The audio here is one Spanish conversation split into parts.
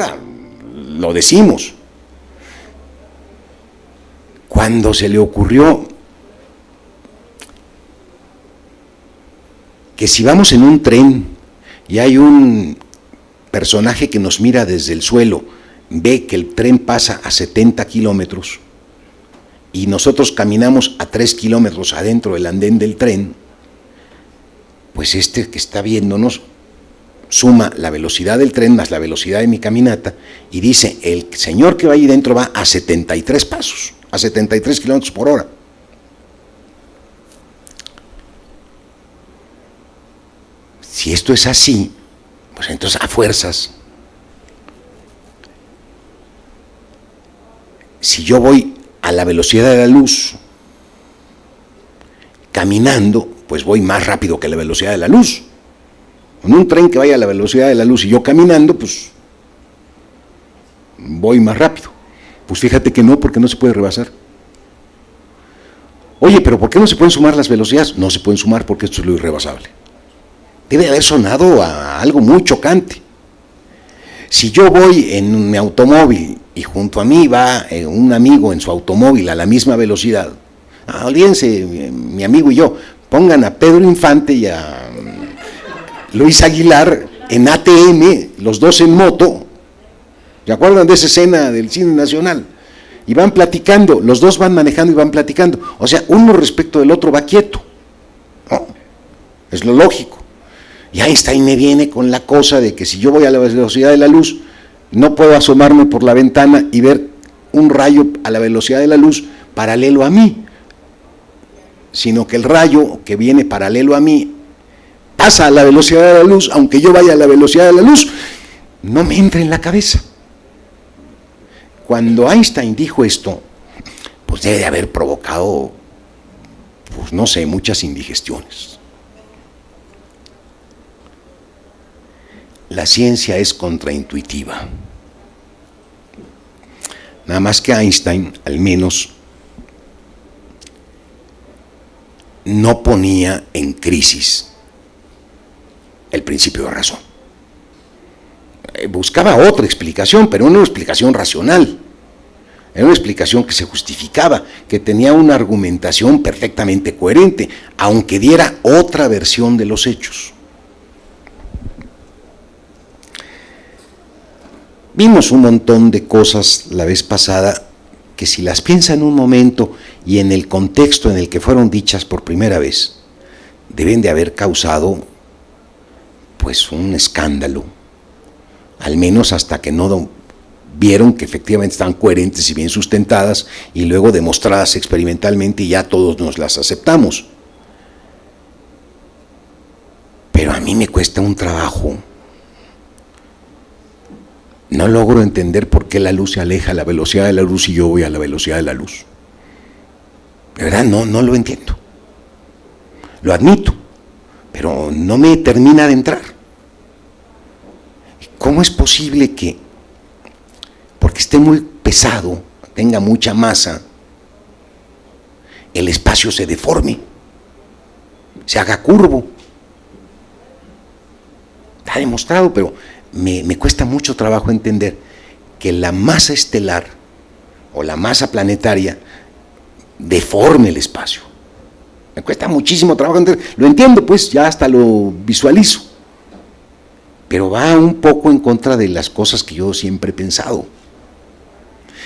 hora, lo decimos. Cuando se le ocurrió que si vamos en un tren y hay un personaje que nos mira desde el suelo, ve que el tren pasa a 70 kilómetros y nosotros caminamos a 3 kilómetros adentro del andén del tren, pues este que está viéndonos suma la velocidad del tren más la velocidad de mi caminata y dice, el señor que va ahí dentro va a 73 pasos, a 73 kilómetros por hora. Si esto es así, pues entonces a fuerzas, si yo voy a la velocidad de la luz, caminando, pues voy más rápido que la velocidad de la luz. En un tren que vaya a la velocidad de la luz y yo caminando, pues voy más rápido. Pues fíjate que no, porque no se puede rebasar. Oye, pero ¿por qué no se pueden sumar las velocidades? No se pueden sumar porque esto es lo irrebasable. Debe haber sonado a algo muy chocante. Si yo voy en mi automóvil y junto a mí va un amigo en su automóvil a la misma velocidad, olvídense, mi amigo y yo, pongan a Pedro Infante y a Luis Aguilar en ATM, los dos en moto, ¿se acuerdan de esa escena del cine nacional? Y van platicando, los dos van manejando y van platicando, o sea, uno respecto del otro va quieto, ¿no? Es lo lógico. Y Einstein me viene con la cosa de que si yo voy a la velocidad de la luz, no puedo asomarme por la ventana y ver un rayo a la velocidad de la luz paralelo a mí, sino que el rayo que viene paralelo a mí pasa a la velocidad de la luz, aunque yo vaya a la velocidad de la luz, no me entra en la cabeza. Cuando Einstein dijo esto, pues debe de haber provocado, pues no sé, muchas indigestiones. La ciencia es contraintuitiva. Nada más que Einstein, al menos, no ponía en crisis el principio de razón. Buscaba otra explicación, pero no una explicación racional. Era una explicación que se justificaba, que tenía una argumentación perfectamente coherente, aunque diera otra versión de los hechos. Vimos un montón de cosas la vez pasada que si las piensa en un momento y en el contexto en el que fueron dichas por primera vez, deben de haber causado pues un escándalo, al menos hasta que no vieron que efectivamente estaban coherentes y bien sustentadas y luego demostradas experimentalmente y ya todos nos las aceptamos. Pero a mí me cuesta un trabajo. No logro entender por qué la luz se aleja a la velocidad de la luz y yo voy a la velocidad de la luz. De verdad, no lo entiendo. Lo admito, pero no me termina de entrar. ¿Cómo es posible que, porque esté muy pesado, tenga mucha masa, el espacio se deforme, se haga curvo? Está demostrado, pero me cuesta mucho trabajo entender que la masa estelar o la masa planetaria deforme el espacio. Me cuesta muchísimo trabajo entender. Lo entiendo, pues ya hasta lo visualizo, pero va un poco en contra de las cosas que yo siempre he pensado.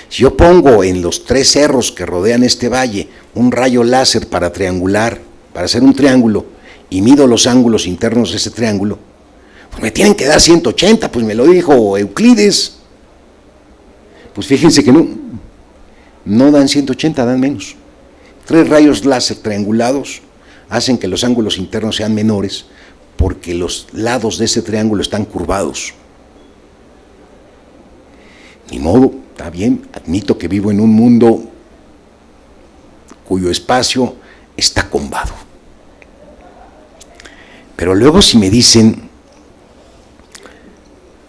Si yo pongo en los 3 cerros que rodean este valle un rayo láser para triangular, para hacer un triángulo, y mido los ángulos internos de ese triángulo, pues me tienen que dar 180, pues me lo dijo Euclides. Pues fíjense que no dan 180, dan menos. 3 rayos láser triangulados hacen que los ángulos internos sean menores porque los lados de ese triángulo están curvados. Ni modo, está bien, admito que vivo en un mundo cuyo espacio está combado. Pero luego si me dicen,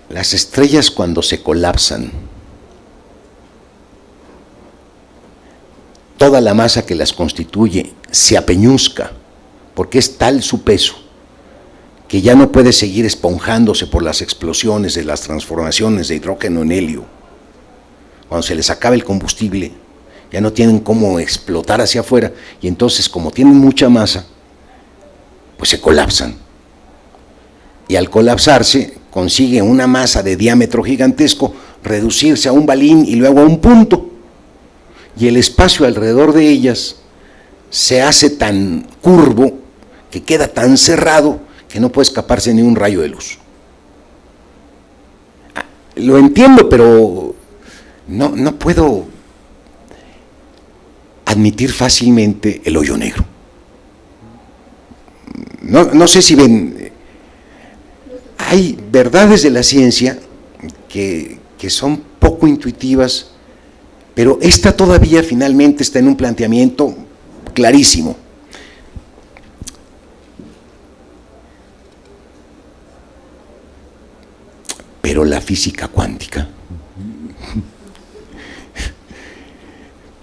las estrellas cuando se colapsan, toda la masa que las constituye se apeñuzca, porque es tal su peso, que ya no puede seguir esponjándose por las explosiones de las transformaciones de hidrógeno en helio. Cuando se les acaba el combustible, ya no tienen cómo explotar hacia afuera, y entonces, como tienen mucha masa, pues se colapsan. Y al colapsarse, consigue una masa de diámetro gigantesco reducirse a un balín y luego a un punto. Y el espacio alrededor de ellas se hace tan curvo, que queda tan cerrado, que no puede escaparse ni un rayo de luz. Lo entiendo, pero no puedo admitir fácilmente el hoyo negro. No sé si ven, hay verdades de la ciencia que son poco intuitivas, pero esta todavía finalmente está en un planteamiento clarísimo. Pero la física cuántica,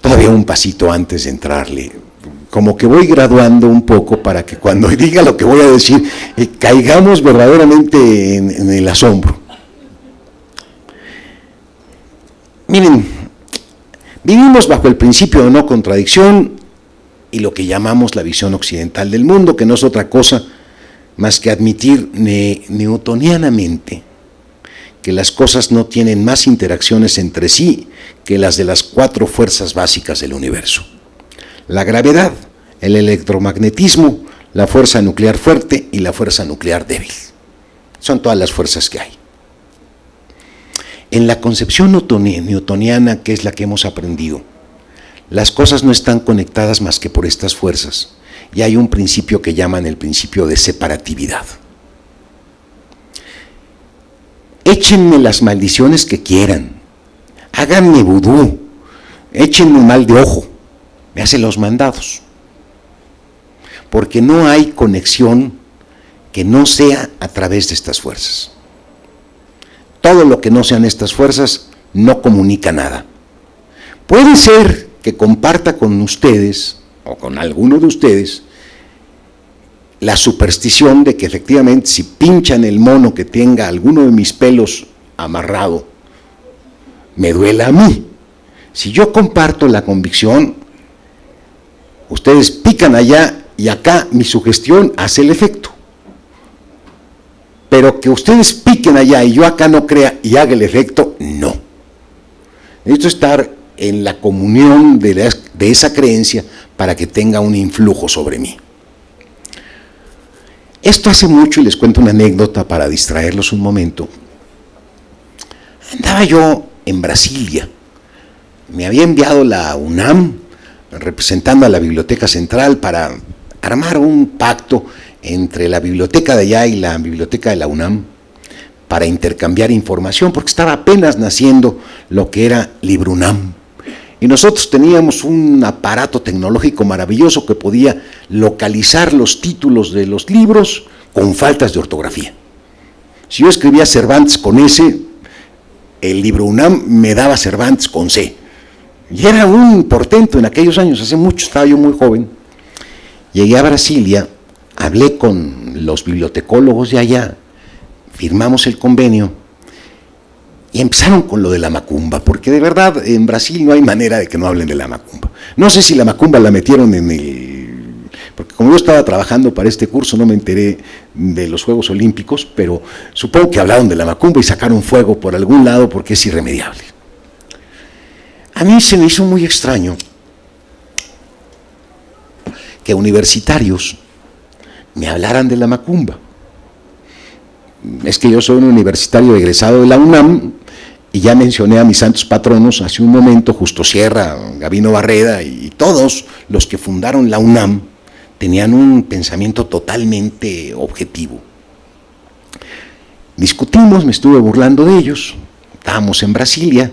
todavía un pasito antes de entrarle, como que voy graduando un poco para que cuando diga lo que voy a decir, caigamos verdaderamente en el asombro. Miren, vivimos bajo el principio de no contradicción y lo que llamamos la visión occidental del mundo, que no es otra cosa más que admitir newtonianamente que las cosas no tienen más interacciones entre sí que las de las 4 fuerzas básicas del universo: la gravedad, el electromagnetismo, la fuerza nuclear fuerte y la fuerza nuclear débil. Son todas las fuerzas que hay. En la concepción newtoniana, que es la que hemos aprendido, las cosas no están conectadas más que por estas fuerzas, y hay un principio que llaman el principio de separatividad. Échenme las maldiciones que quieran, háganme vudú, échenme mal de ojo, me hacen los mandados, porque no hay conexión que no sea a través de estas fuerzas. Todo lo que no sean estas fuerzas no comunica nada. Puede ser que comparta con ustedes, o con alguno de ustedes, la superstición de que efectivamente si pinchan el mono que tenga alguno de mis pelos amarrado, me duela a mí. Si yo comparto la convicción, ustedes pican allá y acá mi sugestión hace el efecto. Pero que ustedes piquen allá y yo acá no crea y haga el efecto, no. Necesito estar en la comunión de esa creencia para que tenga un influjo sobre mí. Esto hace mucho, y les cuento una anécdota para distraerlos un momento. Andaba yo en Brasilia, me había enviado la UNAM, representando a la Biblioteca Central, para armar un pacto entre la biblioteca de allá y la biblioteca de la UNAM, para intercambiar información, porque estaba apenas naciendo lo que era LibroUNAM. Y nosotros teníamos un aparato tecnológico maravilloso que podía localizar los títulos de los libros con faltas de ortografía. Si yo escribía Cervantes con S, el LibroUNAM me daba Cervantes con C. Y era un portento en aquellos años, hace mucho, estaba yo muy joven. Llegué a Brasilia, hablé con los bibliotecólogos de allá, firmamos el convenio, y empezaron con lo de la macumba, porque de verdad en Brasil no hay manera de que no hablen de la macumba. No sé si la macumba la metieron porque como yo estaba trabajando para este curso no me enteré de los Juegos Olímpicos, pero supongo que hablaron de la macumba y sacaron fuego por algún lado porque es irremediable. A mí se me hizo muy extraño que universitarios me hablaran de la macumba. Es que yo soy un universitario egresado de la UNAM, y ya mencioné a mis santos patronos hace un momento: Justo Sierra, Gabino Barreda, y todos los que fundaron la UNAM tenían un pensamiento totalmente objetivo. Discutimos, me estuve burlando de ellos, estábamos en Brasilia,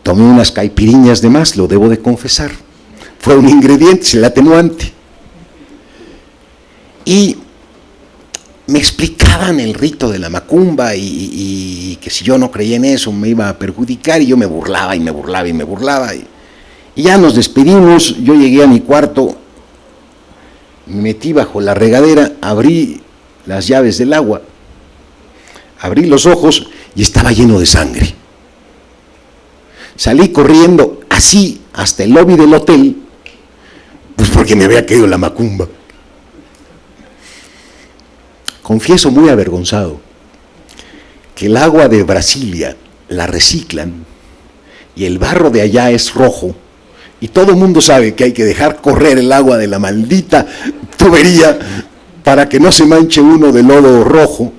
tomé unas caipiriñas de más, lo debo de confesar, fue un ingrediente, es el atenuante. Y me explicaban el rito de la macumba y que si yo no creía en eso me iba a perjudicar, y yo me burlaba y me burlaba y me burlaba. Y ya nos despedimos, yo llegué a mi cuarto, me metí bajo la regadera, abrí las llaves del agua. Abrí los ojos y estaba lleno de sangre. Salí corriendo así hasta el lobby del hotel, pues porque me había caído la macumba. Confieso muy avergonzado que el agua de Brasilia la reciclan y el barro de allá es rojo y todo el mundo sabe que hay que dejar correr el agua de la maldita tubería para que no se manche uno de lodo rojo.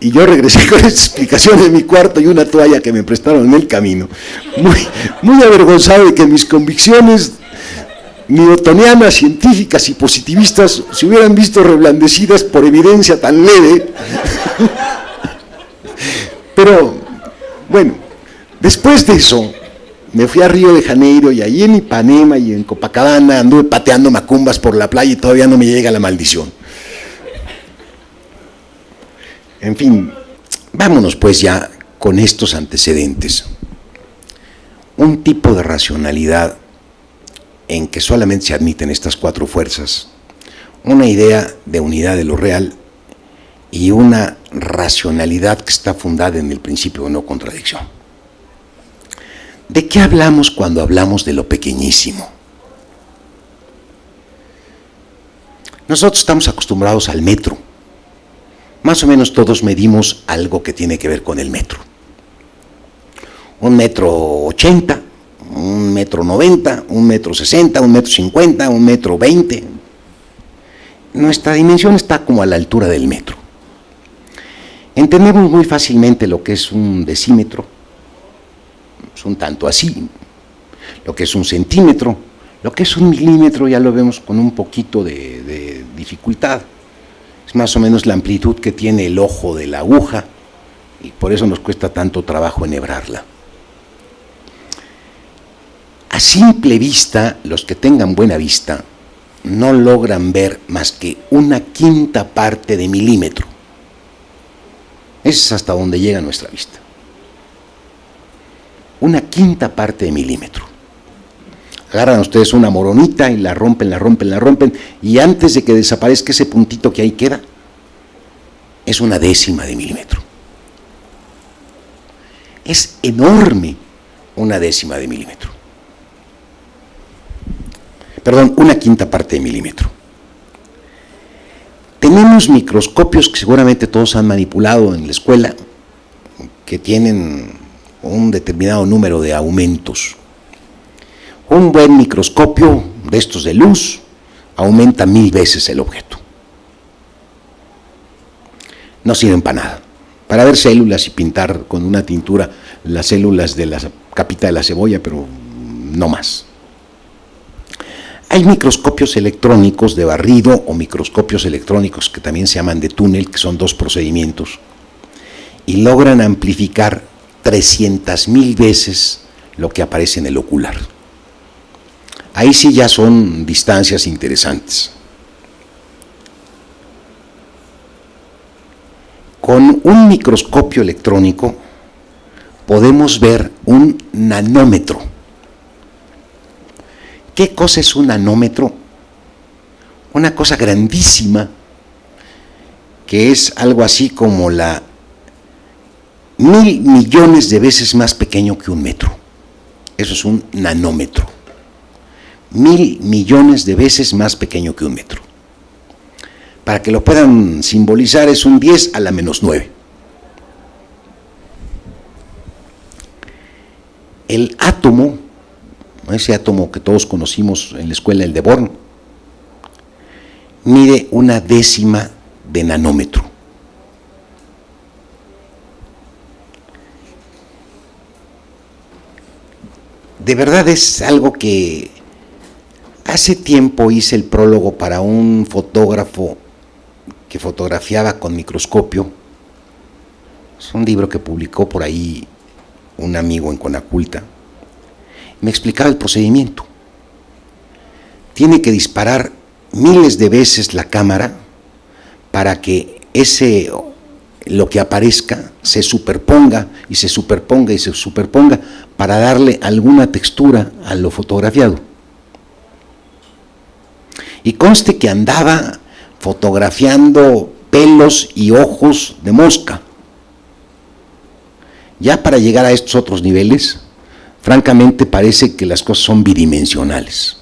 Y yo regresé con esta explicación en mi cuarto y una toalla que me prestaron en el camino, muy avergonzado de que mis convicciones newtonianas, científicas y positivistas se hubieran visto reblandecidas por evidencia tan leve. Pero, bueno, después de eso, me fui a Río de Janeiro y allí en Ipanema y en Copacabana anduve pateando macumbas por la playa y todavía no me llega la maldición. En fin, vámonos pues ya con estos antecedentes. Un tipo de racionalidad en que solamente se admiten estas cuatro fuerzas, una idea de unidad de lo real y una racionalidad que está fundada en el principio de no contradicción. ¿De qué hablamos cuando hablamos de lo pequeñísimo? Nosotros estamos acostumbrados al metro. Más o menos todos medimos algo que tiene que ver con el metro. 1,80 m, 1,90 m, 1,60 m, 1,50 m, 1,20 m. Nuestra dimensión está como a la altura del metro. Entendemos muy fácilmente lo que es un decímetro, es un tanto así, lo que es un centímetro, lo que es un milímetro ya lo vemos con un poquito de dificultad. Es más o menos la amplitud que tiene el ojo de la aguja y por eso nos cuesta tanto trabajo enhebrarla. A simple vista, los que tengan buena vista no logran ver más que 1/5 parte de milímetro. Ese es hasta donde llega nuestra vista. 1/5 parte de milímetro. Agarran ustedes una moronita y la rompen, y antes de que desaparezca ese puntito que ahí queda, es 1/10 de milímetro. Es enorme 1/10 de milímetro. Perdón, 1/5 parte de milímetro. Tenemos microscopios que seguramente todos han manipulado en la escuela, que tienen un determinado número de aumentos. Un buen microscopio de estos de luz aumenta 1000 veces el objeto. No sirven para nada. Para ver células y pintar con una tintura las células de la capita de la cebolla, pero no más. Hay microscopios electrónicos de barrido o microscopios electrónicos que también se llaman de túnel, que son 2 procedimientos, y logran amplificar 300,000 veces lo que aparece en el ocular. Ahí sí ya son distancias interesantes. Con un microscopio electrónico podemos ver un nanómetro. ¿Qué cosa es un nanómetro? Una cosa grandísima que es algo así como la 1000 millones de veces más pequeño que un metro. Eso es un nanómetro. 1000 millones de veces más pequeño que un metro. Para que lo puedan simbolizar, es un 10⁻⁹. El átomo, ese átomo que todos conocimos en la escuela, el de Born, mide 1/10 de nanómetro. De verdad es algo que hace tiempo hice el prólogo para un fotógrafo que fotografiaba con microscopio. Es un libro que publicó por ahí un amigo en Conaculta. Me explicaba el procedimiento. Tiene que disparar miles de veces la cámara para que lo que aparezca se superponga y se superponga y se superponga para darle alguna textura a lo fotografiado. Y conste que andaba fotografiando pelos y ojos de mosca. Ya para llegar a estos otros niveles, francamente parece que las cosas son bidimensionales.